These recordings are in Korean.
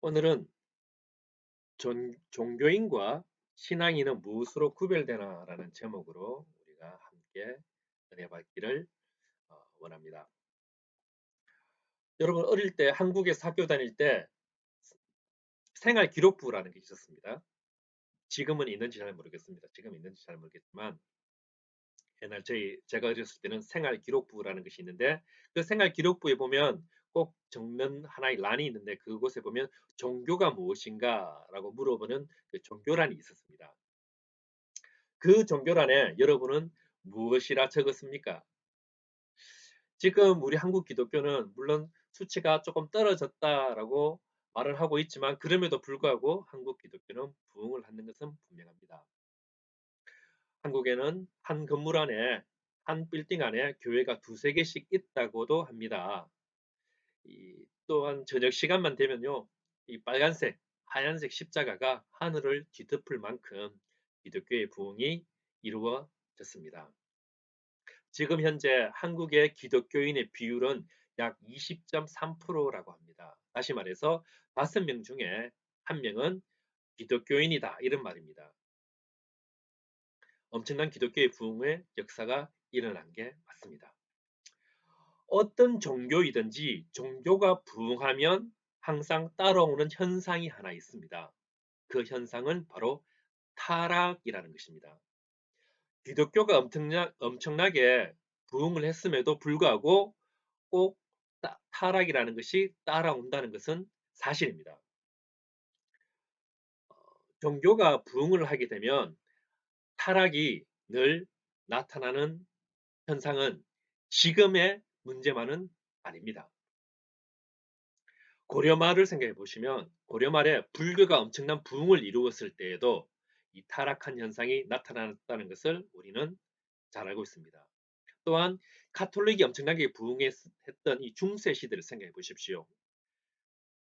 오늘은 종교인과 신앙인은 무엇으로 구별되나라는 제목으로 우리가 함께 은혜 받기를 원합니다. 여러분 어릴 때 한국에서 학교 다닐 때 생활기록부라는 게 있었습니다. 지금은 있는지 잘 모르겠습니다. 지금 있는지 잘 모르겠지만 옛날 제가 어렸을 때는 생활기록부라는 것이 있는데 그 생활기록부에 보면 꼭 적는 하나의 란이 있는데 그곳에 보면 종교가 무엇인가라고 물어보는 그 종교란이 있었습니다. 그 종교란에 여러분은 무엇이라 적었습니까? 지금 우리 한국 기독교는 물론 수치가 조금 떨어졌다라고 말을 하고 있지만 그럼에도 불구하고 한국 기독교는 부흥을 하는 것은 분명합니다. 한국에는 한 건물 안에 한 빌딩 안에 교회가 두세 개씩 있다고도 합니다. 또한 저녁 시간만 되면요, 이 빨간색, 하얀색 십자가가 하늘을 뒤덮을 만큼 기독교의 부흥이 이루어졌습니다. 지금 현재 한국의 기독교인의 비율은 약 20.3%라고 합니다. 다시 말해서 5명 중에 1명은 기독교인이다 이런 말입니다. 엄청난 기독교의 부흥의 역사가 일어난 게 맞습니다. 어떤 종교이든지 종교가 부흥하면 항상 따라오는 현상이 하나 있습니다. 그 현상은 바로 타락이라는 것입니다. 기독교가 엄청나게 부흥을 했음에도 불구하고 꼭 타락이라는 것이 따라온다는 것은 사실입니다. 종교가 부흥을 하게 되면 타락이 늘 나타나는 현상은 지금의 문제만은 아닙니다. 고려말을 생각해 보시면 고려말에 불교가 엄청난 부흥을 이루었을 때에도 이 타락한 현상이 나타났다는 것을 우리는 잘 알고 있습니다. 또한 가톨릭이 엄청나게 부흥했던 이 중세 시대를 생각해 보십시오.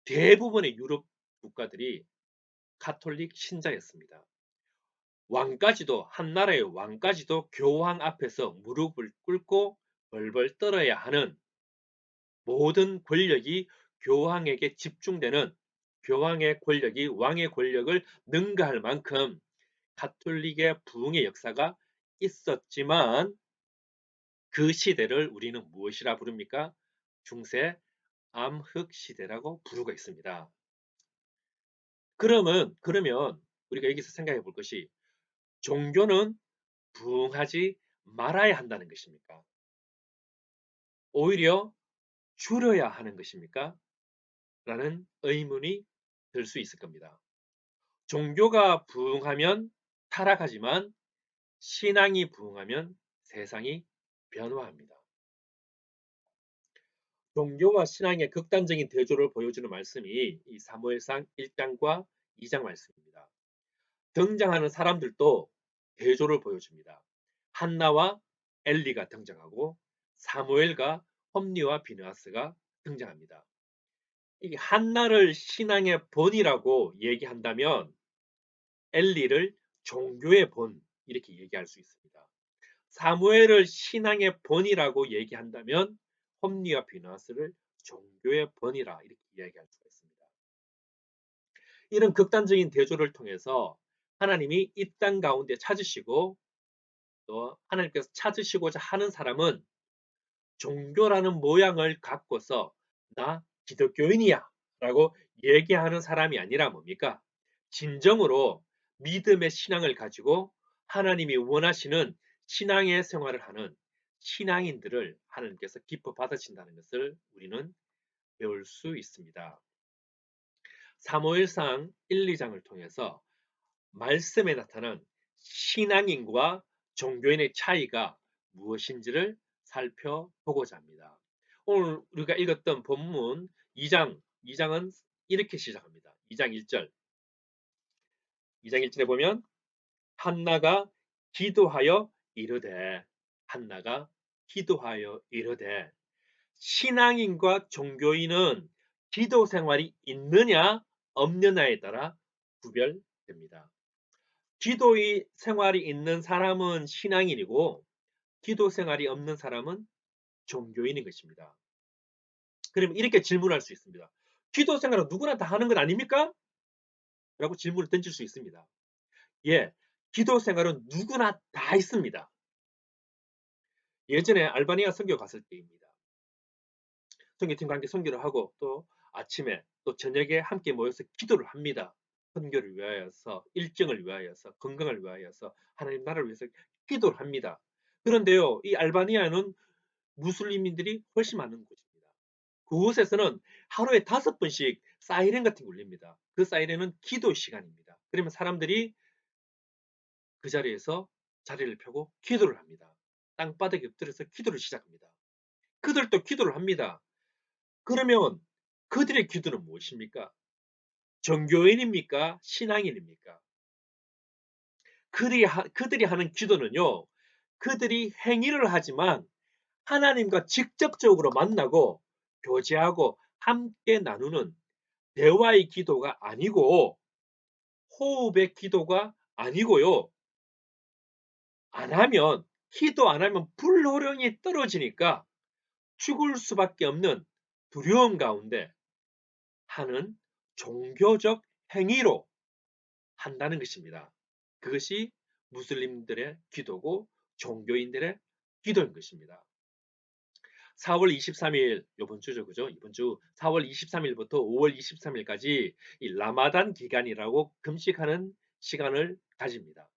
대부분의 유럽 국가들이 가톨릭 신자였습니다. 왕까지도 한 나라의 왕까지도 교황 앞에서 무릎을 꿇고 벌벌 떨어야 하는 모든 권력이 교황에게 집중되는 교황의 권력이 왕의 권력을 능가할 만큼 가톨릭의 부흥의 역사가 있었지만 그 시대를 우리는 무엇이라 부릅니까? 중세 암흑 시대라고 부르고 있습니다. 그러면 우리가 여기서 생각해 볼 것이 종교는 부흥하지 말아야 한다는 것입니까? 오히려 줄여야 하는 것입니까? 라는 의문이 들 수 있을 겁니다. 종교가 부흥하면 타락하지만 신앙이 부흥하면 세상이 변화합니다. 종교와 신앙의 극단적인 대조를 보여주는 말씀이 이 사무엘상 1장과 2장 말씀입니다. 등장하는 사람들도 대조를 보여줍니다. 한나와 엘리가 등장하고 사무엘과 홈리와 비느하스가 등장합니다. 이 한나를 신앙의 본이라고 얘기한다면 엘리를 종교의 본 이렇게 얘기할 수 있습니다. 사무엘을 신앙의 본이라고 얘기한다면 홈리와 비느하스를 종교의 본이라 이렇게 이야기할 수가 있습니다. 이런 극단적인 대조를 통해서 하나님이 이 땅 가운데 찾으시고 또 하나님께서 찾으시고자 하는 사람은 종교라는 모양을 갖고서 나 기독교인이야 라고 얘기하는 사람이 아니라 뭡니까? 진정으로 믿음의 신앙을 가지고 하나님이 원하시는 신앙의 생활을 하는 신앙인들을 하나님께서 기뻐 받으신다는 것을 우리는 배울 수 있습니다. 사무엘상 1, 2장을 통해서 말씀에 나타난 신앙인과 종교인의 차이가 무엇인지를 살펴보고자 합니다. 오늘 우리가 읽었던 본문 2장은 이렇게 시작합니다. 2장 1절. 2장 1절에 보면 한나가 기도하여 이르되 신앙인과 종교인은 기도 생활이 있느냐 없느냐에 따라 구별됩니다. 기도 생활이 있는 사람은 신앙인이고 기도 생활이 없는 사람은 종교인인 것입니다. 그럼 이렇게 질문할 수 있습니다. 기도 생활은 누구나 다 하는 것 아닙니까? 라고 질문을 던질 수 있습니다. 예, 기도 생활은 누구나 다 있습니다. 예전에 알바니아 선교 갔을 때입니다. 선교팀과 함께 선교를 하고 또 아침에 또 저녁에 함께 모여서 기도를 합니다. 선교를 위하여서, 일정을 위하여서, 건강을 위하여서, 하나님 나라를 위해서 기도를 합니다. 그런데요, 이 알바니아는 무슬림인들이 훨씬 많은 곳입니다. 그곳에서는 하루에 5번씩 사이렌 같은 게 울립니다. 그 사이렌은 기도 시간입니다. 그러면 사람들이 그 자리에서 자리를 펴고 기도를 합니다. 땅바닥에 엎드려서 기도를 시작합니다. 그들도 기도를 합니다. 그러면 그들의 기도는 무엇입니까? 종교인입니까? 신앙인입니까? 그들이 하는 기도는요, 그들이 행위를 하지만 하나님과 직접적으로 만나고 교제하고 함께 나누는 대화의 기도가 아니고 호흡의 기도가 아니고요. 기도 안 하면 불호령이 떨어지니까 죽을 수밖에 없는 두려움 가운데 하는 종교적 행위로 한다는 것입니다. 그것이 무슬림들의 기도고 종교인들의 기도인 것입니다. 4월 23일, 이번 주죠, 그죠? 이번 주 4월 23일부터 5월 23일까지 이 라마단 기간이라고 금식하는 시간을 가집니다.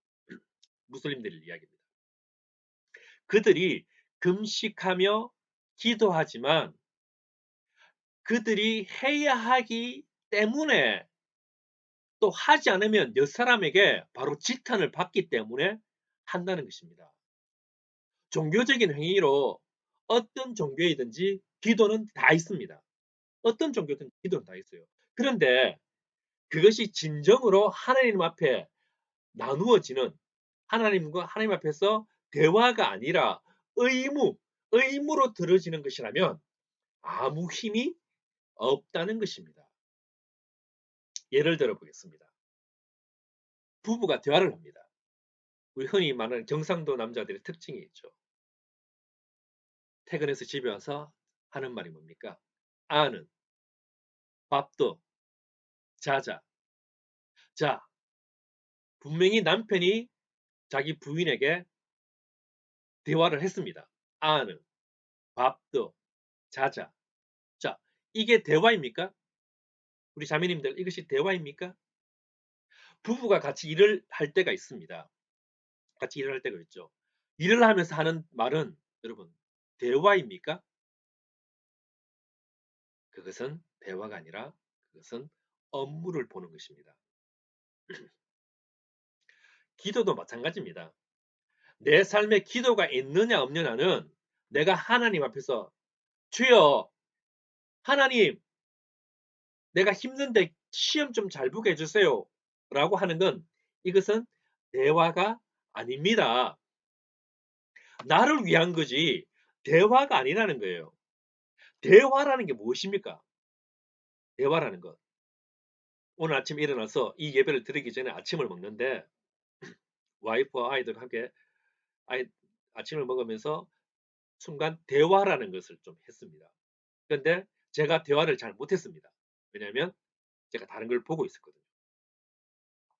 무슬림들 이야기입니다. 그들이 금식하며 기도하지만 그들이 해야 하기 때문에 또 하지 않으면 몇 사람에게 바로 지탄을 받기 때문에 한다는 것입니다. 종교적인 행위로 어떤 종교이든지 기도는 다 있습니다. 어떤 종교든 기도는 다 있어요. 그런데 그것이 진정으로 하나님 앞에 나누어지는 하나님과 하나님 앞에서 대화가 아니라 의무로 들어지는 것이라면 아무 힘이 없다는 것입니다. 예를 들어 보겠습니다. 부부가 대화를 합니다. 우리 흔히 말하는 경상도 남자들의 특징이 있죠. 퇴근해서 집에 와서 하는 말이 뭡니까? 아는 밥도 자자. 자, 분명히 남편이 자기 부인에게 대화를 했습니다. 아는 밥도 자자. 자, 이게 대화입니까? 우리 자매님들 이것이 대화입니까? 부부가 같이 일을 할 때가 있습니다. 같이 일을 할 때가 있죠. 일을 하면서 하는 말은 여러분 대화입니까? 그것은 대화가 아니라 그것은 업무를 보는 것입니다. 기도도 마찬가지입니다. 내 삶에 기도가 있느냐 없느냐는 내가 하나님 앞에서 주여 하나님 내가 힘든데 시험 좀 잘 보게 해주세요 라고 하는 건 이것은 대화가 아닙니다. 나를 위한 거지 대화가 아니라는 거예요. 대화라는 게 무엇입니까? 대화라는 것. 오늘 아침 일어나서 이 예배를 드리기 전에 아침을 먹는데 와이프와 아이들과 함께 아침을 먹으면서 순간 대화라는 것을 좀 했습니다. 그런데 제가 대화를 잘 못했습니다. 왜냐하면 제가 다른 걸 보고 있었거든요.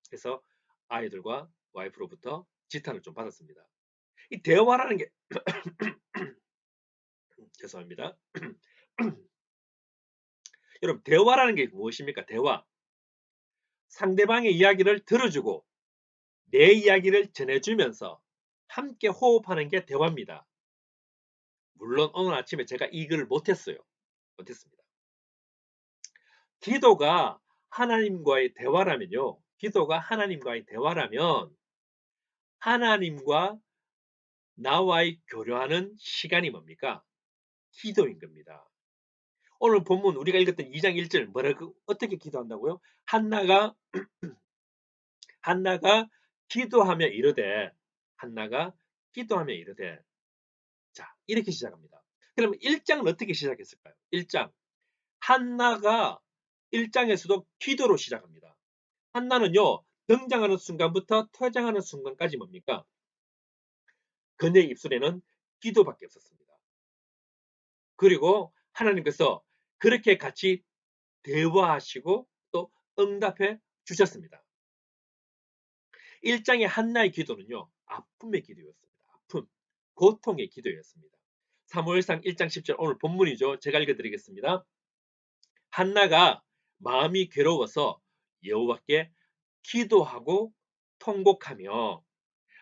그래서 아이들과 와이프로부터 지탄을 좀 받았습니다. 이 대화라는 게 죄송합니다. 여러분 대화라는 게 무엇입니까? 대화. 상대방의 이야기를 들어주고 내 이야기를 전해주면서 함께 호흡하는 게 대화입니다. 물론 오늘 아침에 제가 이 글을 못했어요. 못했습니다. 기도가 하나님과의 대화라면요. 기도가 하나님과의 대화라면 하나님과 나와의 교류하는 시간이 뭡니까? 기도인 겁니다. 오늘 본문 우리가 읽었던 2장 1절 뭐라고 어떻게 기도한다고요? 한나가 기도하며 이르되 한나가 기도하며 이르되 자 이렇게 시작합니다. 그러면 1장은 어떻게 시작했을까요? 1장 한나가 1장에서도 기도로 시작합니다. 한나는요 등장하는 순간부터 퇴장하는 순간까지 뭡니까? 그녀의 입술에는 기도밖에 없었습니다. 그리고 하나님께서 그렇게 같이 대화하시고 또 응답해 주셨습니다. 1장의 한나의 기도는요, 아픔의 기도였습니다. 아픔, 고통의 기도였습니다. 사무엘상 1장 10절 오늘 본문이죠. 제가 읽어드리겠습니다. 한나가 마음이 괴로워서 여호와께 기도하고 통곡하며,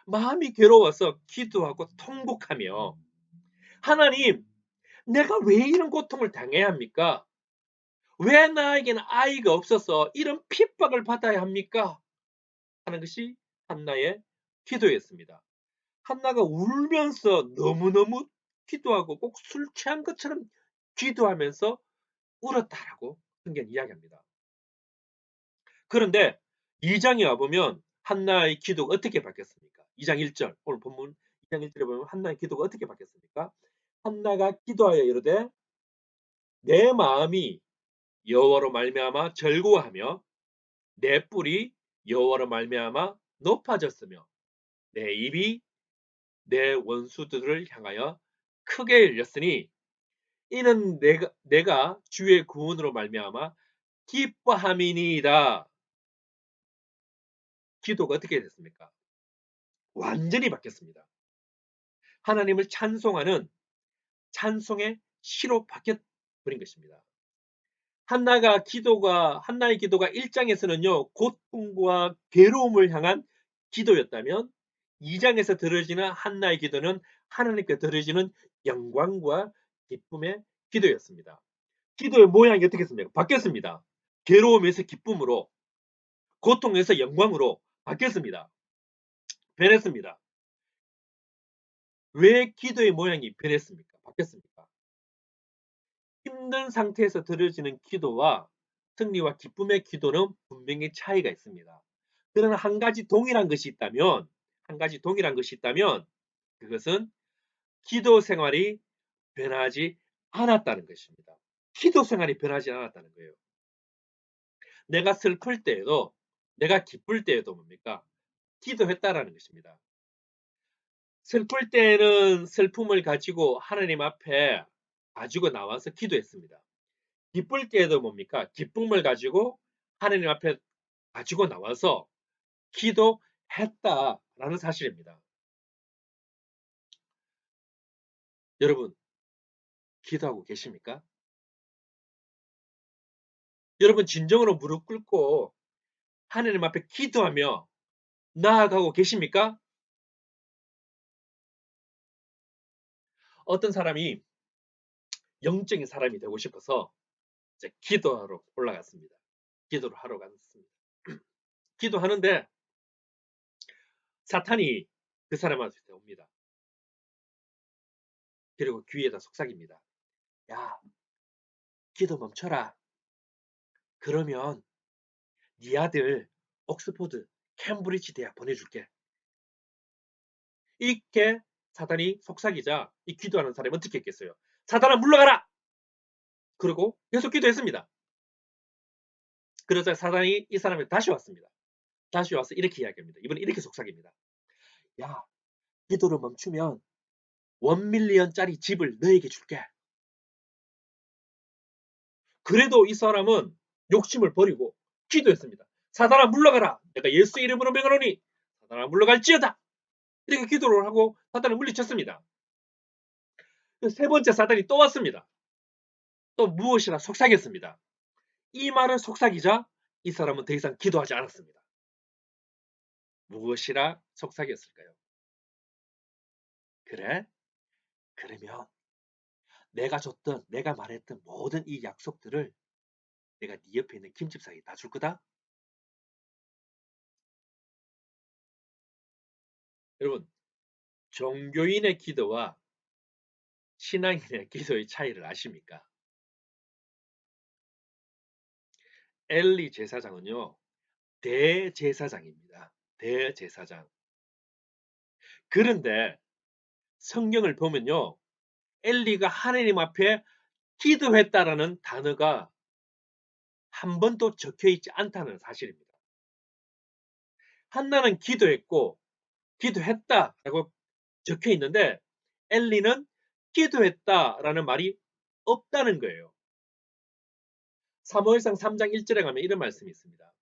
마음이 괴로워서 기도하고 통곡하며, 하나님, 내가 왜 이런 고통을 당해야 합니까? 왜 나에게는 아이가 없어서 이런 핍박을 받아야 합니까? 하는 것이 한나의 기도였습니다. 한나가 울면서 너무너무 기도하고 꼭 술 취한 것처럼 기도하면서 울었다라고 성경 이야기합니다. 그런데 2장에 와보면 한나의 기도가 어떻게 바뀌었습니까? 2장 1절, 오늘 본문 2장 1절에 보면 한나의 기도가 어떻게 바뀌었습니까? 한나가 기도하여 이르되 내 마음이 여호와로 말미암아 즐거워하며 내 뿔이 여호와로 말미암아 높아졌으며 내 입이 내 원수들을 향하여 크게 열렸으니 이는 내가 주의 구원으로 말미암아 기뻐함이니이다. 기도가 어떻게 됐습니까? 완전히 바뀌었습니다. 하나님을 찬송하는 찬송의 시로 바뀌어버린 것입니다. 한나의 기도가 1장에서는요, 고통과 괴로움을 향한 기도였다면 2장에서 들어지는 한나의 기도는 하나님께 들어지는 영광과 기쁨의 기도였습니다. 기도의 모양이 어떻게 했습니까? 바뀌었습니다. 괴로움에서 기쁨으로, 고통에서 영광으로 바뀌었습니다. 변했습니다. 왜 기도의 모양이 변했습니까? 바뀌었습니까? 힘든 상태에서 드려지는 기도와 승리와 기쁨의 기도는 분명히 차이가 있습니다. 그러나 한 가지 동일한 것이 있다면, 그것은 기도 생활이 변하지 않았다는 것입니다. 기도 생활이 변하지 않았다는 거예요. 내가 슬플 때에도, 내가 기쁠 때에도 뭡니까? 기도했다라는 것입니다. 슬플 때에는 슬픔을 가지고 하나님 앞에 가지고 나와서 기도했습니다. 기쁠 때에도 뭡니까? 기쁨을 가지고 하나님 앞에 가지고 나와서 기도했다라는 사실입니다. 여러분, 기도하고 계십니까? 여러분, 진정으로 무릎 꿇고 하나님 앞에 기도하며 나아가고 계십니까? 어떤 사람이 영적인 사람이 되고 싶어서 이제 기도하러 올라갔습니다. 기도를 하러 갔습니다. 기도하는데 사탄이 그 사람한테 옵니다. 그리고 귀에다 속삭입니다. 야, 기도 멈춰라. 그러면 네 아들 옥스포드, 캠브리지 대학 보내줄게. 이렇게 사탄이 속삭이자 이 기도하는 사람이 어떻게 했겠어요? 사탄아 물러가라! 그리고 계속 기도했습니다. 그러자 사탄이 이 사람에 다시 왔습니다. 다시 와서 이렇게 이야기합니다. 이번에 이렇게 속삭입니다. 야, 기도를 멈추면 1밀리언짜리 집을 너에게 줄게. 그래도 이 사람은 욕심을 버리고 기도했습니다. 사탄아 물러가라. 내가 예수 이름으로 명하노니 사탄아 물러갈지어다. 이렇게 기도를 하고 사탄을 물리쳤습니다. 세 번째 사탄이 또 왔습니다. 또 무엇이나 속삭였습니다. 이 말을 속삭이자 이 사람은 더 이상 기도하지 않았습니다. 무엇이라 속삭였을까요? 그래? 그러면 내가 말했던 모든 이 약속들을 내가 네 옆에 있는 김집사에게 다 줄 거다? 여러분, 종교인의 기도와 신앙인의 기도의 차이를 아십니까? 엘리 제사장은요, 대제사장입니다. 대제사장. 그런데 성경을 보면요, 엘리가 하나님 앞에 기도했다라는 단어가 한 번도 적혀 있지 않다는 사실입니다. 한나는 기도했고 기도했다라고 적혀 있는데 엘리는 기도했다라는 말이 없다는 거예요. 사무엘상 3장 1절에 가면 이런 말씀이 있습니다.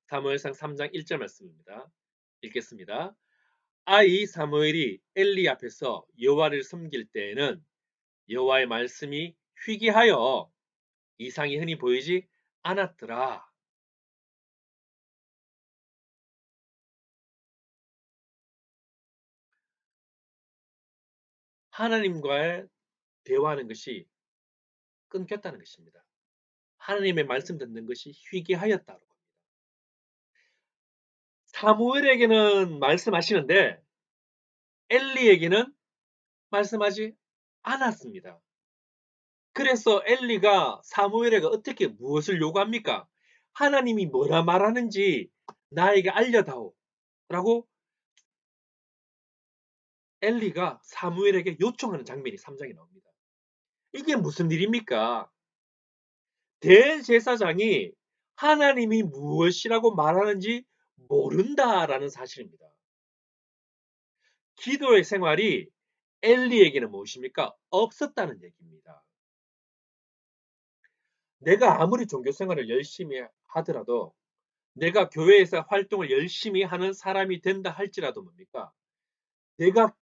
사무엘상 3장 1절 말씀입니다. 읽겠습니다. 아이 사무엘이 엘리 앞에서 여호와를 섬길 때에는 여호와의 말씀이 희귀하여 이상이 흔히 보이지 않았더라. 하나님과의 대화하는 것이 끊겼다는 것입니다. 하나님의 말씀 듣는 것이 희귀하였다고. 사무엘에게는 말씀하시는데 엘리에게는 말씀하지 않았습니다. 그래서 엘리가 사무엘에게 어떻게 무엇을 요구합니까? 하나님이 뭐라 말하는지 나에게 알려다오 라고 엘리가 사무엘에게 요청하는 장면이 3장에 나옵니다. 이게 무슨 일입니까? 대제사장이 하나님이 무엇이라고 말하는지 모른다라는 사실입니다. 기도의 생활이 엘리에게는 무엇입니까? 없었다는 얘기입니다. 내가 아무리 종교 생활을 열심히 하더라도 내가 교회에서 활동을 열심히 하는 사람이 된다 할지라도 뭡니까? 내가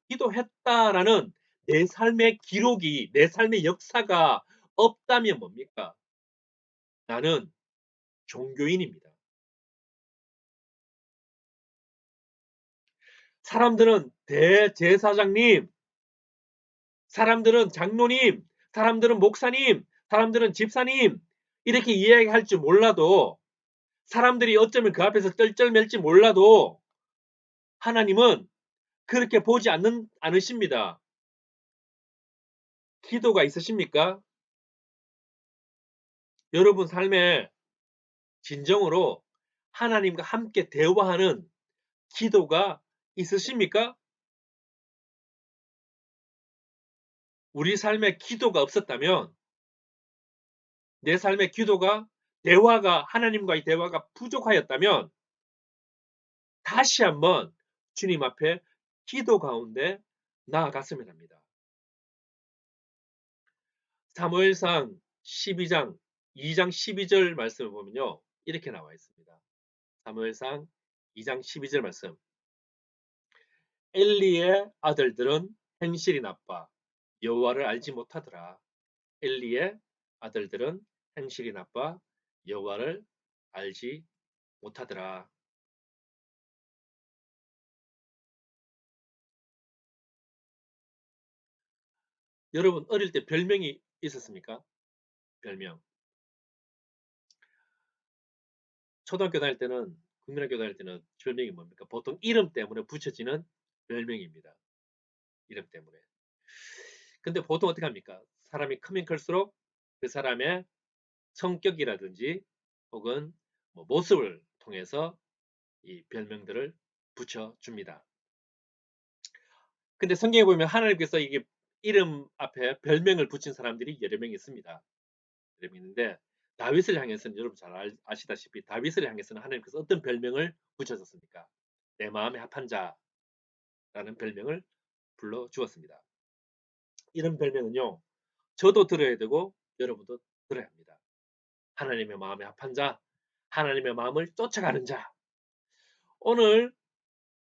기도했다라는 내 삶의 기록이, 내 삶의 역사가 없다면 뭡니까? 나는 종교인입니다. 사람들은 대제사장님, 사람들은 장로님, 사람들은 목사님, 사람들은 집사님 이렇게 이야기할 줄 몰라도 사람들이 어쩌면 그 앞에서 쩔쩔맬지 몰라도 하나님은 그렇게 보지 않으십니다. 기도가 있으십니까? 여러분 삶에 진정으로 하나님과 함께 대화하는 기도가 있으십니까? 우리 삶에 기도가 없었다면 내 삶의 기도가 하나님과의 대화가 부족하였다면 다시 한번 주님 앞에 기도 가운데 나아갔으면 합니다. 사무엘상 12장 2장 12절 말씀을 보면요. 이렇게 나와 있습니다. 사무엘상 2장 12절 말씀. 엘리의 아들들은 행실이 나빠 여호와를 알지 못하더라. 엘리의 아들들은 행실이 나빠 여호와를 알지 못하더라. 여러분 어릴 때 별명이 있었습니까? 별명. 초등학교 다닐 때는 국민학교 다닐 때는 별명이 뭡니까? 보통 이름 때문에 붙여지는 별명입니다. 이름 때문에. 근데 보통 어떻게 합니까? 사람이 크면 클수록 그 사람의 성격이라든지 혹은 뭐 모습을 통해서 이 별명들을 붙여줍니다. 근데 성경에 보면 하나님께서 이게 이름 앞에 별명을 붙인 사람들이 여러 명 있습니다. 여러 명 있는데 다윗을 향해서는 여러분 잘 아시다시피 다윗을 향해서는 하나님께서 어떤 별명을 붙여줬습니까? 내 마음에 합한 자라는 별명을 불러주었습니다. 이런 별명은요. 저도 들어야 되고 여러분도 들어야 합니다. 하나님의 마음에 합한 자, 하나님의 마음을 쫓아가는 자. 오늘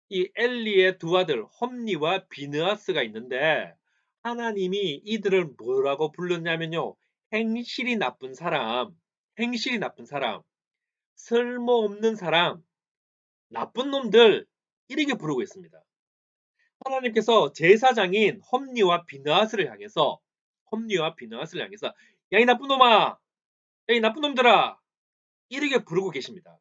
이 엘리의 두 아들 홈니와 비느하스가 있는데 하나님이 이들을 뭐라고 불렀냐면요. 행실이 나쁜 사람, 행실이 나쁜 사람, 쓸모없는 사람, 나쁜 놈들 이렇게 부르고 있습니다. 하나님께서 제사장인 홈니와 비느하스를 향해서 야 이 나쁜 놈아, 야 이 나쁜 놈들아 이렇게 부르고 계십니다.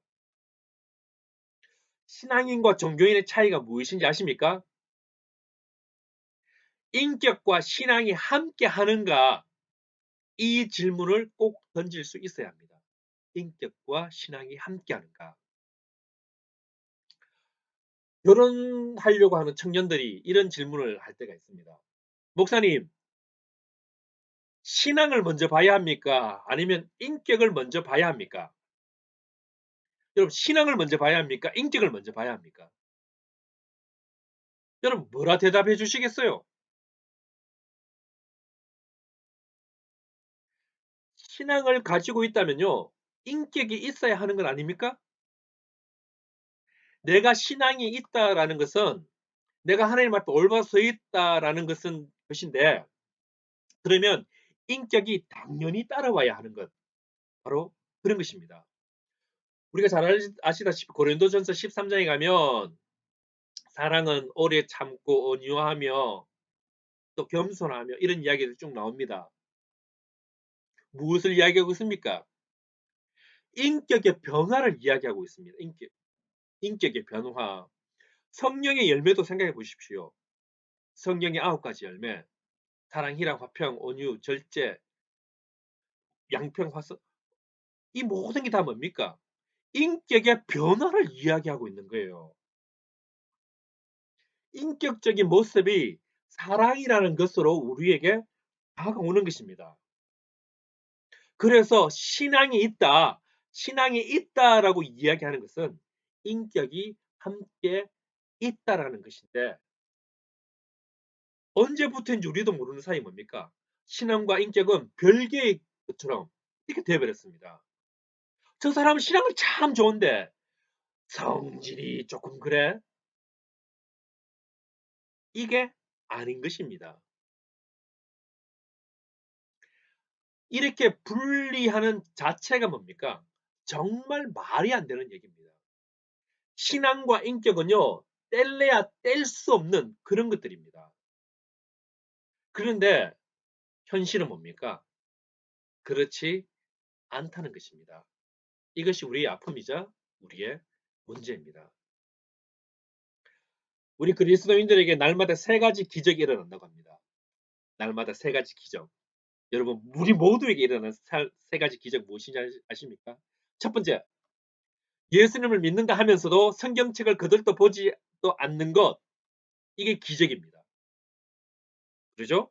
신앙인과 종교인의 차이가 무엇인지 아십니까? 인격과 신앙이 함께 하는가? 이 질문을 꼭 던질 수 있어야 합니다. 인격과 신앙이 함께 하는가? 결혼하려고 하는 청년들이 이런 질문을 할 때가 있습니다. 목사님, 신앙을 먼저 봐야 합니까? 아니면 인격을 먼저 봐야 합니까? 여러분, 신앙을 먼저 봐야 합니까? 인격을 먼저 봐야 합니까? 여러분, 뭐라 대답해 주시겠어요? 신앙을 가지고 있다면요. 인격이 있어야 하는 건 아닙니까? 내가 신앙이 있다라는 것은 내가 하나님 앞에 올바로 서 있다라는 것인데 그러면 인격이 당연히 따라와야 하는 것. 바로 그런 것입니다. 우리가 잘 아시다시피 고린도전서 13장에 가면 사랑은 오래 참고 온유하며 또 겸손하며 이런 이야기들이 쭉 나옵니다. 무엇을 이야기하고 있습니까? 인격의 변화를 이야기하고 있습니다. 인격의 변화. 성령의 열매도 생각해 보십시오. 성령의 9가지 열매. 사랑, 희락, 화평, 온유, 절제, 양평, 화성. 이 모든 게 다 뭡니까? 인격의 변화를 이야기하고 있는 거예요. 인격적인 모습이 사랑이라는 것으로 우리에게 다가오는 것입니다. 그래서 신앙이 있다라고 이야기하는 것은 인격이 함께 있다라는 것인데 언제부터인지 우리도 모르는 사이 뭡니까? 신앙과 인격은 별개의 것처럼 이렇게 되어버렸습니다. 저 사람은 신앙은 참 좋은데 성질이 조금 그래? 이게 아닌 것입니다. 이렇게 분리하는 자체가 뭡니까? 정말 말이 안 되는 얘기입니다. 신앙과 인격은요, 뗄래야 뗄 수 없는 그런 것들입니다. 그런데 현실은 뭡니까? 그렇지 않다는 것입니다. 이것이 우리의 아픔이자 우리의 문제입니다. 우리 그리스도인들에게 날마다 3가지 기적이 일어난다고 합니다. 날마다 3가지 기적. 여러분, 우리 모두에게 일어나는 3가지 기적 무엇인지 아십니까? 첫 번째, 예수님을 믿는다 하면서도 성경책을 거들떠 보지도 않는 것. 이게 기적입니다. 그렇죠?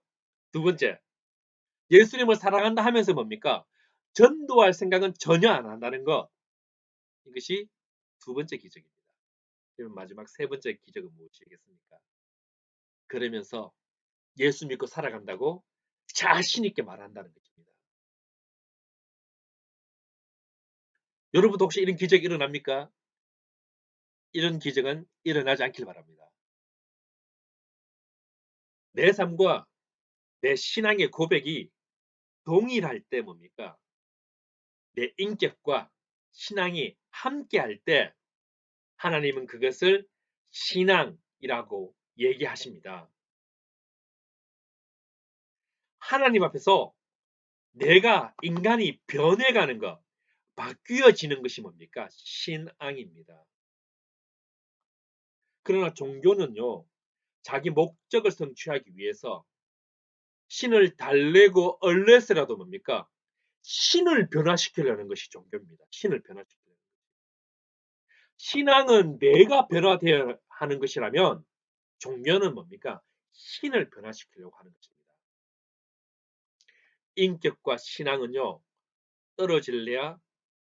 두 번째, 예수님을 사랑한다 하면서 뭡니까? 전도할 생각은 전혀 안 한다는 것. 이것이 두 번째 기적입니다. 그럼 마지막 세 번째 기적은 무엇이겠습니까? 그러면서 예수 믿고 살아간다고 자신 있게 말한다는 것입니다. 여러분도 혹시 이런 기적이 일어납니까? 이런 기적은 일어나지 않길 바랍니다. 내 삶과 내 신앙의 고백이 동일할 때 뭡니까? 내 인격과 신앙이 함께할 때 하나님은 그것을 신앙이라고 얘기하십니다. 하나님 앞에서 내가 인간이 변해가는 것, 바뀌어지는 것이 뭡니까? 신앙입니다. 그러나 종교는요, 자기 목적을 성취하기 위해서 신을 달래고 얼레서라도 뭡니까? 신을 변화시키려는 것이 종교입니다. 신을 변화시키려는 것. 신앙은 내가 변화되어야 하는 것이라면 종교는 뭡니까? 신을 변화시키려고 하는 것입니다. 인격과 신앙은요, 떨어질래야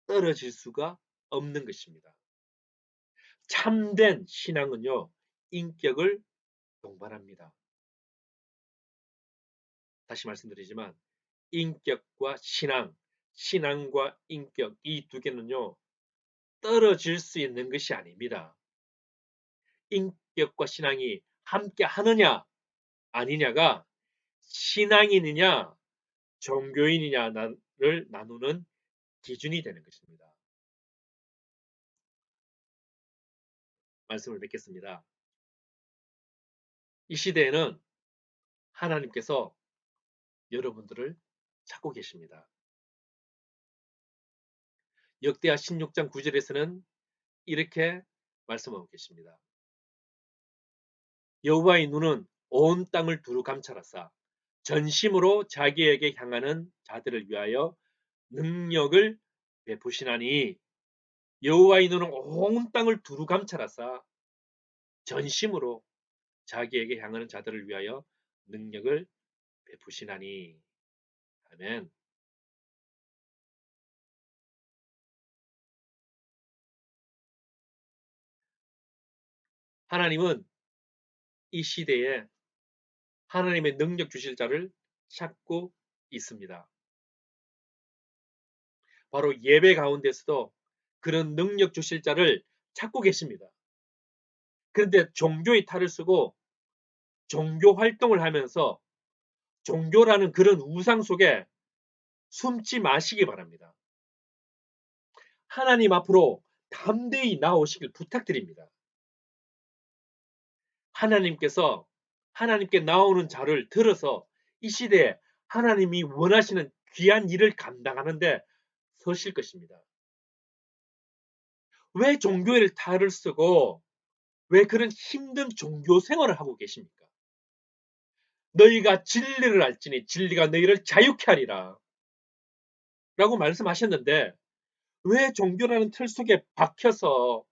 떨어질 수가 없는 것입니다. 참된 신앙은요, 인격을 동반합니다. 다시 말씀드리지만 인격과 신앙, 신앙과 인격 이 두 개는요, 떨어질 수 있는 것이 아닙니다. 인격과 신앙이 함께 하느냐 아니냐가 신앙인이냐 종교인이냐를 나누는 기준이 되는 것입니다. 말씀을 맺겠습니다. 이 시대에는 하나님께서 여러분들을 찾고 계십니다. 역대하 16장 9절에서는 이렇게 말씀하고 계십니다. 여호와의 눈은 온 땅을 두루 감찰하사 전심으로 자기에게 향하는 자들을 위하여 능력을 베푸시나니 여호와의 눈은 온 땅을 두루 감찰하사 전심으로 자기에게 향하는 자들을 위하여 능력을 베푸시나니. 아멘. 하나님은 이 시대에 하나님의 능력 주실 자를 찾고 있습니다. 바로 예배 가운데서도 그런 능력 주실 자를 찾고 계십니다. 그런데 종교의 탈을 쓰고 종교 활동을 하면서 종교라는 그런 우상 속에 숨지 마시기 바랍니다. 하나님 앞으로 담대히 나오시길 부탁드립니다. 하나님께 나오는 자를 들어서 이 시대에 하나님이 원하시는 귀한 일을 감당하는데 서실 것입니다. 왜 종교의 탈을 쓰고 왜 그런 힘든 종교 생활을 하고 계십니까? 너희가 진리를 알지니 진리가 너희를 자유케 하리라 라고 말씀하셨는데 왜 종교라는 틀 속에 박혀서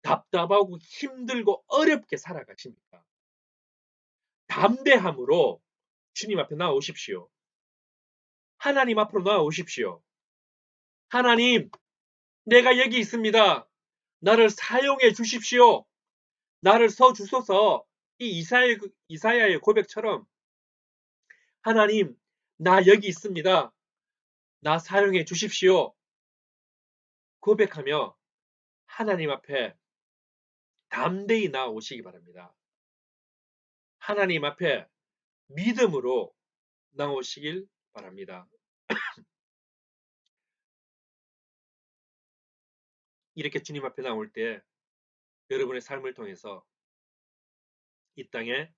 답답하고 힘들고 어렵게 살아가십니까? 담대함으로 주님 앞에 나오십시오. 하나님 앞으로 나오십시오. 하나님, 내가 여기 있습니다. 나를 사용해 주십시오. 나를 써 주소서. 이 이사야의 고백처럼 하나님, 나 여기 있습니다. 나 사용해 주십시오. 고백하며 하나님 앞에 담대히 나오시기 바랍니다. 하나님 앞에 믿음으로 나오시길 바랍니다. 이렇게 주님 앞에 나올 때 여러분의 삶을 통해서 이 땅에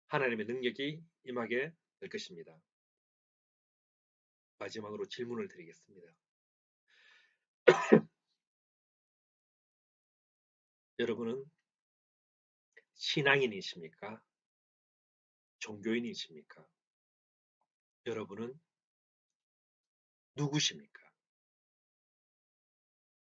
하나님의 능력이 임하게 될 것입니다. 마지막으로 질문을 드리겠습니다. 여러분은 신앙인이십니까? 종교인이십니까? 여러분은 누구십니까?